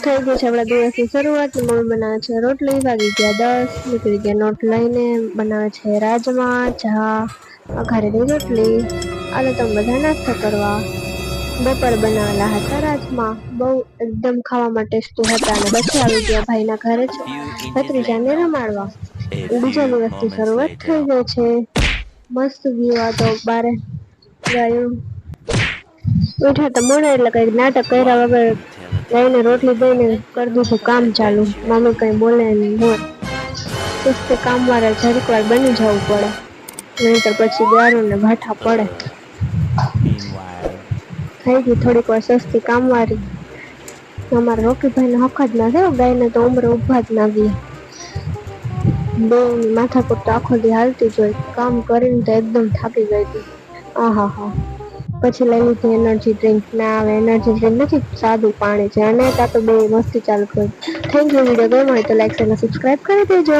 થઈ ગઈ છે આપણા દિવસની શરૂઆત. મમ્મી બનાવે છે રોટલી, વાગી ગયા 10, નીકળી ગયા નોટ લઈને. બનાવે છે રાજમા, ચા, વઘારેલી રોટલી. આલો તમે બધા નાસ્તા કરવા. બપોર બનાવેલા હતા રાજમા, બહુ એકદમ ખાવામાં ટેસ્ટી હતા. અને પછી આવી ગયા ભાઈ ના ઘરે છે ભત્રીજાને રમાડવા. બીજા દિવસની શરૂઆત થઈ ગઈ છે. મસ્ત વ્યુ હતો બારે ગાયું. ઉઠા તો મોડા એટલે કઈક નાટક કર્યા વગર ગાયને રોટલી દઈને કરી દીધું કામ ચાલુ. મમ્મી કઈ બોલે નઈ બોલ. સુસ્તી કામ વાળા જરીક વાર બની જવું પડે, નહીતર પછી ગારું ને ભાઠા પડે. થઈ ગઈ થોડીક વાર સસ્તી કામવાળી. અમારા રોકીભાઈ ને હક જ ના થાય, ગાયને તો ઉમરે ઉભા જ ના દે. બેવની માથાકૂટ તો આખો દી હાલતી જ હોય. કામ કરીને તો એકદમ થાકી ગઈ હતી. હા હા. પછી લઈ લીધી એનર્જી ડ્રિંક. ના આવે એનર્જી ડ્રિંક નથી, સાદું પાણી છે. અને તા તો બે મસ્તી ચાલુ કરી. Thank you. વિડીયો ગમ્યો હોય તો લાઈક અને સબસ્ક્રાઈબ કરી દેજો.